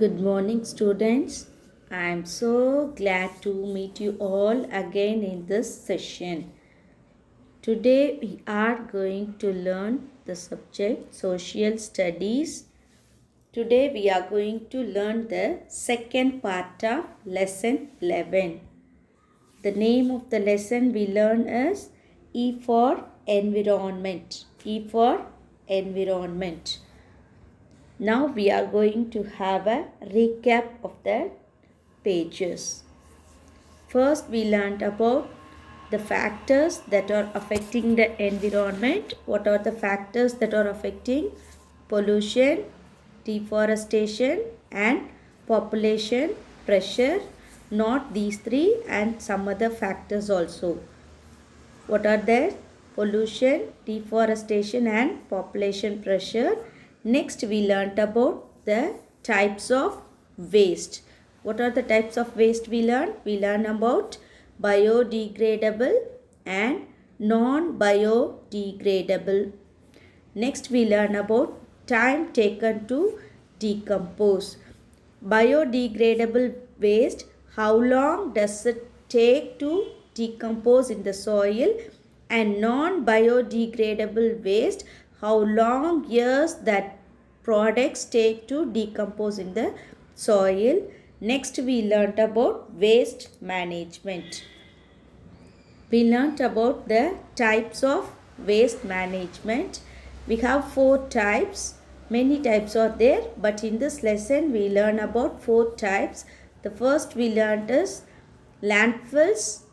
Good morning, students. I am so glad to meet you all again in this session. Today, we are going to learn the subject Social Studies. Today, we are going to learn the second part of Lesson 11. The name of the lesson we learn is E for Environment. E for Environment. Now we are going to have a recap of the pages. First, we learned about the factors that are affecting the environment. What are the factors that are affecting pollution, deforestation, and population pressure? Not these three, and some other factors also. What are there? Pollution, deforestation, and population pressure. Next, we learnt about the types of waste. What are the types of waste we learn? We learn about biodegradable and non-biodegradable. Next, we learn about time taken to decompose. Biodegradable waste, how long does it take to decompose in the soil? And non-biodegradable waste, how long years that products take to decompose in the soil. Next, we learnt about waste management. We learnt about the types of waste management. We have 4 types. Many types are there, but in this lesson we learn about 4 types. The first we learnt is landfills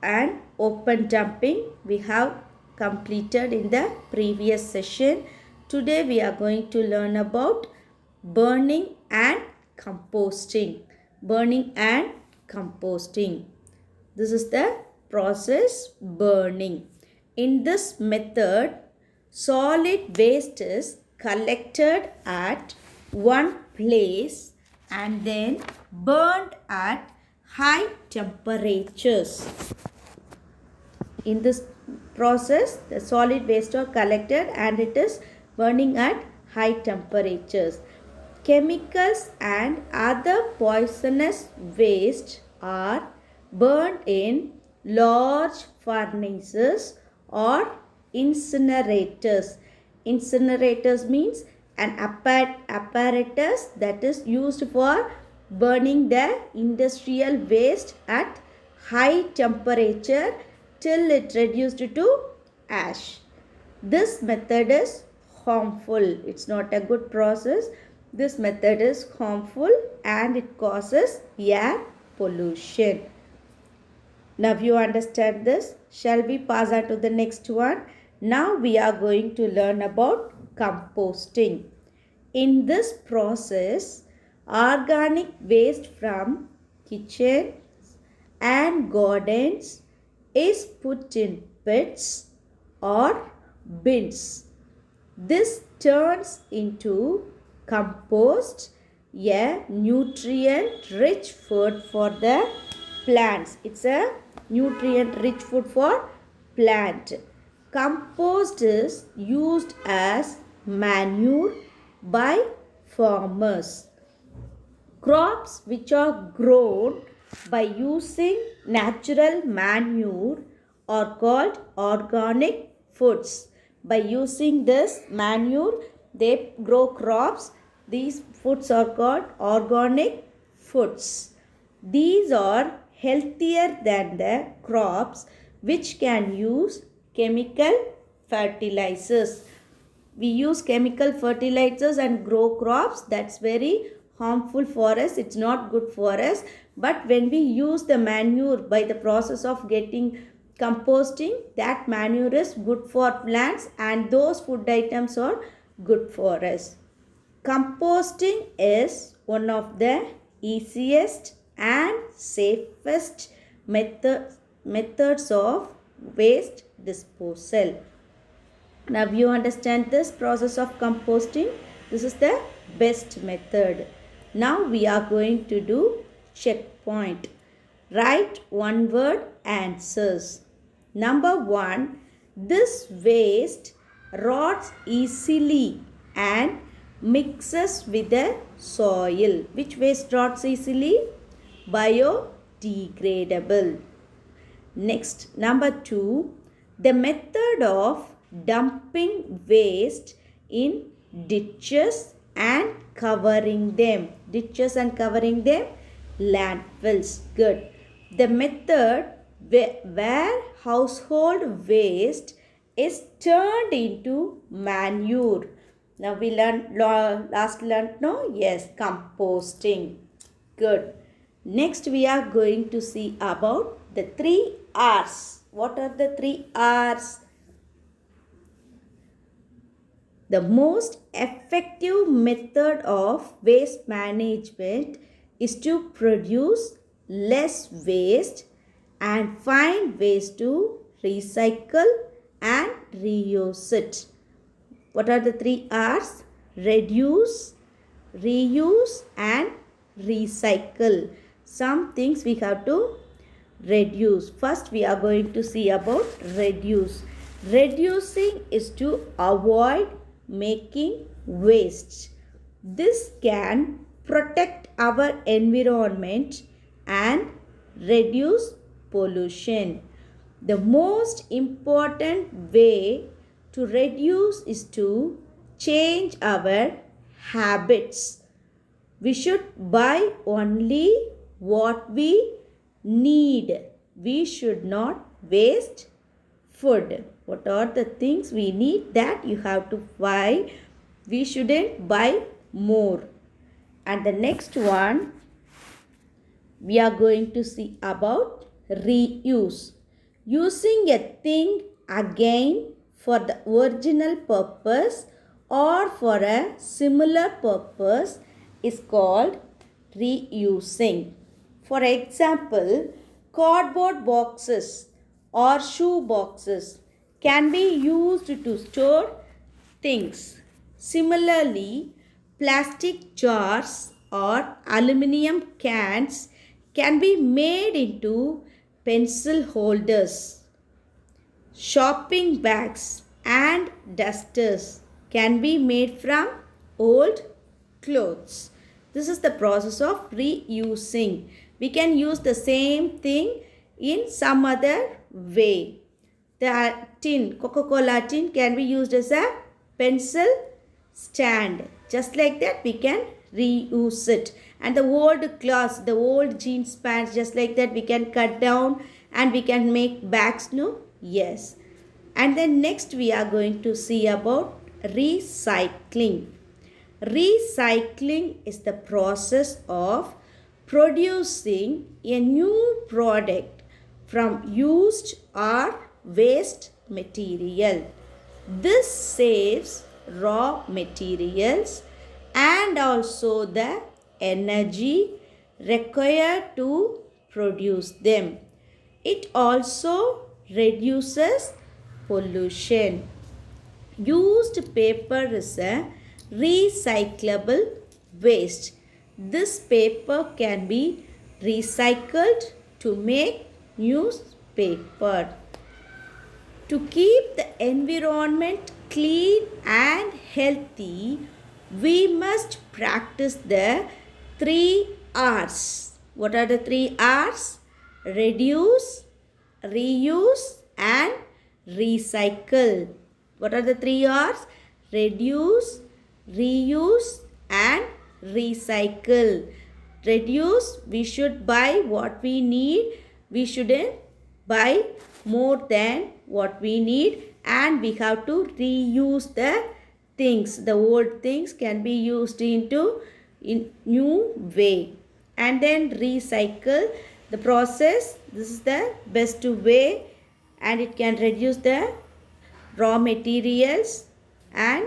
and open dumping. We have completed in the previous session. Today we are going to learn about burning and composting. Burning and composting. This is the process burning. In this method, solid waste is collected at one place and then burned at high temperatures. In this process, the solid waste are collected and it is burning at high temperatures. Chemicals and other poisonous waste are burned in large furnaces or incinerators. Incinerators means an apparatus that is used for burning the industrial waste at high temperature till it reduced to ash. This method is harmful. It's not a good process. This method is harmful and it causes air pollution. Now you understand this. Shall we pass on to the next one? Now we are going to learn about composting. In this process, organic waste from kitchens and gardens is put in pits or bins. This turns into compost, a nutrient-rich food for the plants. It's a nutrient-rich food for plant. Compost is used as manure by farmers. Crops which are grown by using natural manure are called organic foods. By using this manure, they grow crops. These foods are called organic foods. These are healthier than the crops which can use chemical fertilizers. We use chemical fertilizers and grow crops. That's very harmful for us. It's not good for us. But when we use the manure by the process of getting composting, that manure is good for plants and those food items are good for us. Composting is one of the easiest and safest methods of waste disposal. Now you understand this process of composting. This is the best method. Now we are going to do checkpoint. Write one word answers. Number 1. This waste rots easily and mixes with the soil. Which waste rots easily? Biodegradable. Next, number 2, the method of dumping waste in ditches and covering them. Ditches and covering them, landfills. Good. The method where household waste is turned into manure. Now we learned, last learned, no? Yes, composting. Good. Next we are going to see about the 3 R's. What are the 3 R's? The most effective method of waste management is to produce less waste and find ways to recycle and reuse it. What are the 3 R's? Reduce, reuse and recycle. Some things we have to reduce. First we are going to see about reduce. Reducing is to avoid making waste. This can protect our environment and reduce pollution. The most important way to reduce is to change our habits. We should buy only what we need. We should not waste food. What are the things we need that you have to buy? We shouldn't buy more. And the next one, we are going to see about reuse. Using a thing again for the original purpose or for a similar purpose is called reusing. For example, cardboard boxes or shoe boxes can be used to store things. Similarly, plastic jars or aluminum cans can be made into pencil holders. Shopping bags and dusters can be made from old clothes. This is the process of reusing. We can use the same thing in some other way. The tin, Coca-Cola tin can be used as a pencil stand. Just like that we can reuse it. And the old cloths, the old jeans pants, just like that we can cut down and we can make bags, no? Yes. And then next we are going to see about recycling. Recycling is the process of producing a new product from used or waste material. This saves raw materials and also the energy required to produce them. It also reduces pollution. Used paper is a recyclable waste. This paper can be recycled to make newspaper. To keep the environment clean and healthy, we must practice the 3 R's. What are the 3 R's? Reduce, reuse and recycle. What are the 3 R's? Reduce, reuse and recycle. Reduce, we should buy what we need. We shouldn't buy more than what we need, and we have to reuse the things. The old things can be used into in new way. And then recycle the process. This is the best way, and it can reduce the raw materials and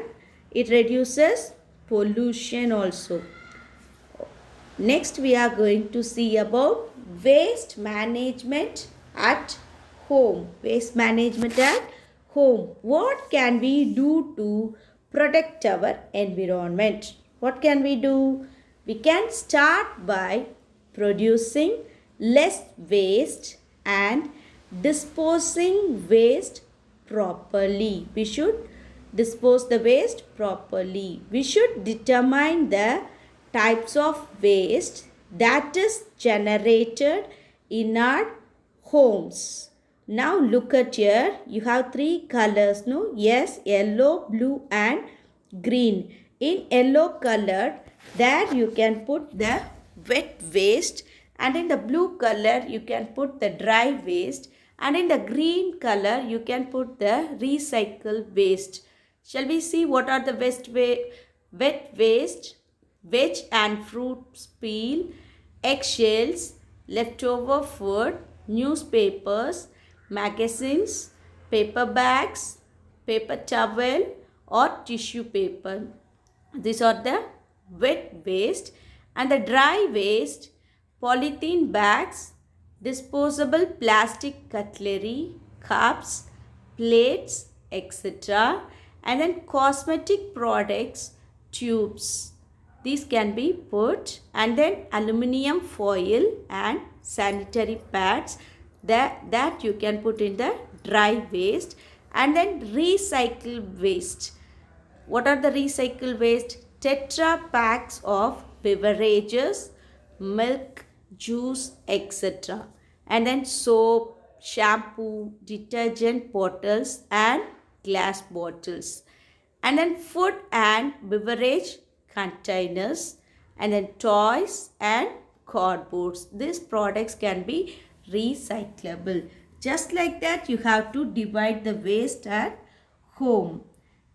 it reduces pollution also. Next we are going to see about waste management at home. Waste management at home. What can we do to protect our environment? What can we do? We can start by producing less waste and disposing waste properly. We should dispose the waste properly. We should determine the types of waste that is generated in our homes. Now look at here, you have three colors, no? Yes, yellow, blue and green. In yellow colored, there you can put the wet waste, and in the blue color you can put the dry waste, and in the green color you can put the recycled waste. Shall we see what are the wet waste? Veg and fruit peel, eggshells, leftover food, newspapers, magazines, paper bags, paper towel or tissue paper. These are the wet waste. And the dry waste, polythene bags, disposable plastic cutlery, cups, plates, etc. And then cosmetic products, tubes. These can be put, and then aluminium foil and sanitary pads that you can put in the dry waste. And then recycled waste. What are the recycled waste? Tetra packs of beverages, milk, juice, etc. And then soap, shampoo, detergent bottles and glass bottles. And then food and beverage containers, and then toys and cardboards. These products can be recyclable. Just like that, you have to divide the waste at home.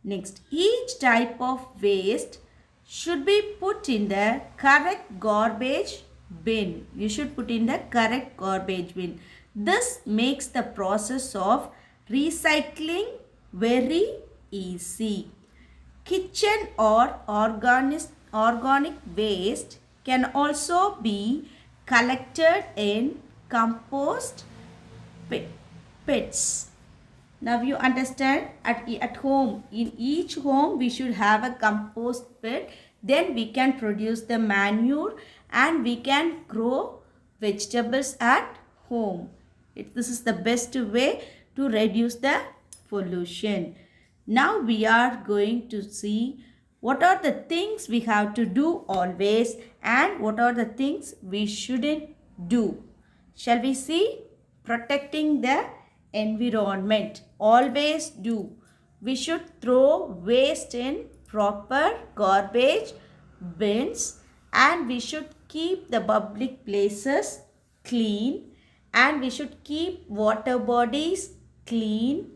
Next, each type of waste should be put in the correct garbage bin. You should put in the correct garbage bin. This makes the process of recycling very easy. Kitchen or organic waste can also be collected in compost pits. Now you understand, at home, in each home we should have a compost pit. Then we can produce the manure and we can grow vegetables at home. This is the best way to reduce the pollution. Now we are going to see what are the things we have to do always and what are the things we shouldn't do. Shall we see? Protecting the environment. Always do. We should throw waste in proper garbage bins, and we should keep the public places clean, and we should keep water bodies clean.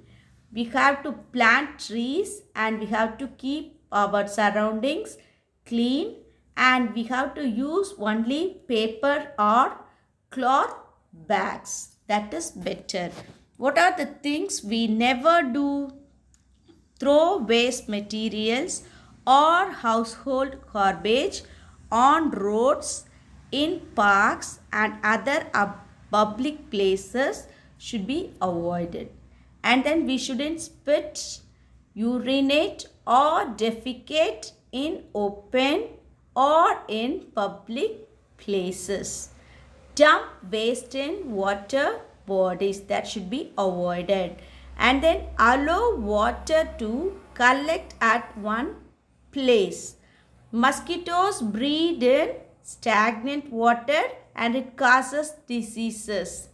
We have to plant trees, and we have to keep our surroundings clean, and we have to use only paper or cloth bags. That is better. What are the things we never do? Throw waste materials or household garbage on roads, in parks and other public places should be avoided. And then we shouldn't spit, urinate or defecate in open or in public places. Dump waste in water bodies, that should be avoided. And then allow water to collect at one place. Mosquitoes breed in stagnant water and it causes diseases.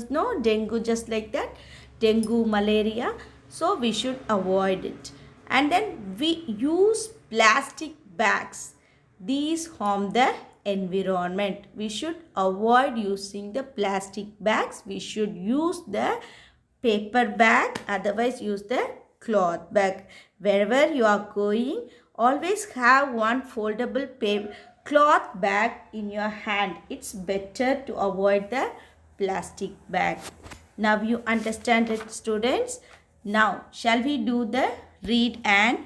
No, dengue, just like that, dengue, malaria. So we should avoid it. And then we use plastic bags. These harm the environment. We should avoid using the plastic bags. We should use the paper bag, otherwise use the cloth bag. Wherever you are going, always have one foldable cloth bag in your hand. It's better to avoid the plastic bag. Now you understand it, students. Now shall we do the read and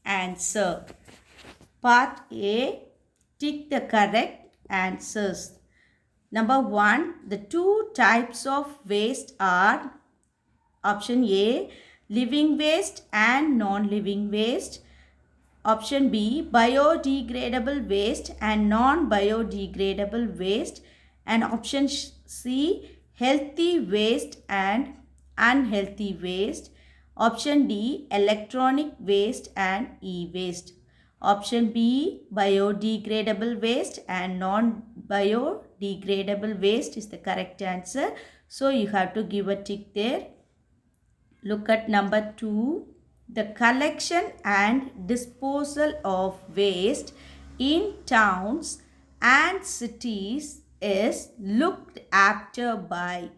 answer? Part A, tick the correct answers. Number 1, the two types of waste are option A, living waste and non-living waste. Option B, biodegradable waste and non-biodegradable waste. And option C, healthy waste and unhealthy waste. Option D, electronic waste and e-waste. Option B, biodegradable waste and non-biodegradable waste is the correct answer. So you have to give a tick there. Look at number 2. The collection and disposal of waste in towns and cities is looked after by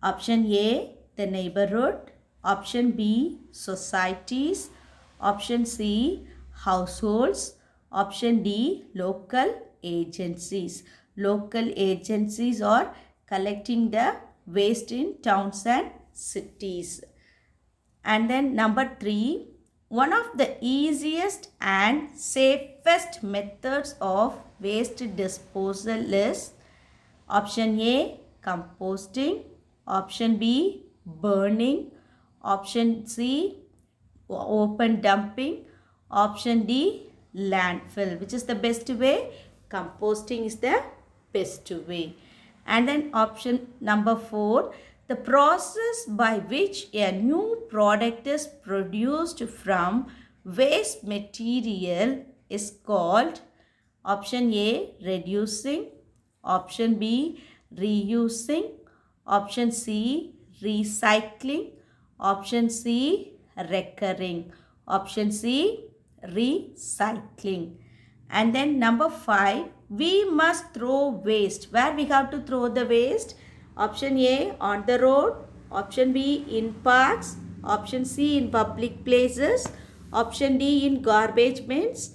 option A, the neighborhood, option B, societies, option C, households, option D, local agencies. Local agencies are collecting the waste in towns and cities. And then number 3, one of the easiest and safest methods of waste disposal is option A, composting, option B, burning, option C, open dumping, option D, landfill. Which is the best way? Composting is the best way. And then option number 4, the process by which a new product is produced from waste material is called option A, reducing, option B, reusing, option C, recycling, option C, recurring, option C, recycling. And then number 5, we must throw waste. Where we have to throw the waste? Option A, on the road, option B, in parks, option C, in public places, option D, in garbage bins.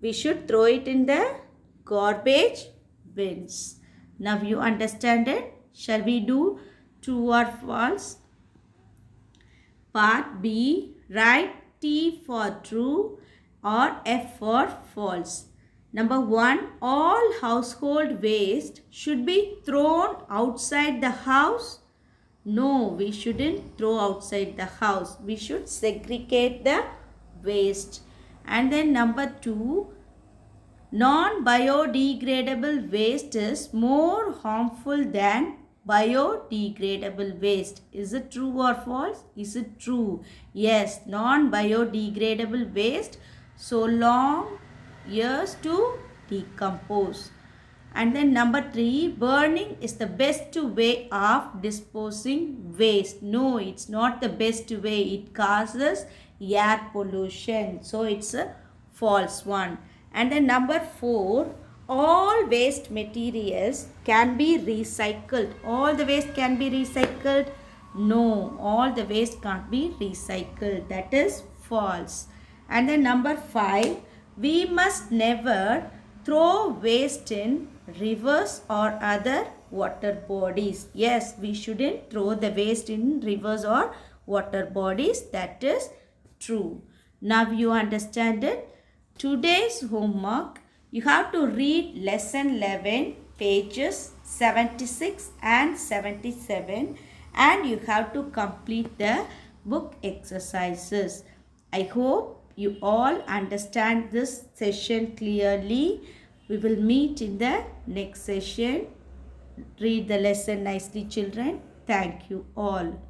We should throw it in the garbage bins. Now you understand it? Shall we do true or false? Part B, write T for true or F for false. Number 1, all household waste should be thrown outside the house. No, we shouldn't throw outside the house. We should segregate the waste. And then number 2, non-biodegradable waste is more harmful than biodegradable waste. Is it true or false? Is it true? Yes, non-biodegradable waste so long years to decompose. And then number 3, burning is the best way of disposing waste. No, it's not the best way. It causes air pollution. So it's a false one. And then number 4, all waste materials can be recycled. All the waste can be recycled. No, all the waste can't be recycled. That is false. And then number 5, we must never throw waste in rivers or other water bodies. Yes, we shouldn't throw the waste in rivers or water bodies. That is true. Now you understand it. Today's homework, you have to read lesson 11, pages 76 and 77, and you have to complete the book exercises. I hope you all understand this session clearly. We will meet in the next session. Read the lesson nicely, children. Thank you all.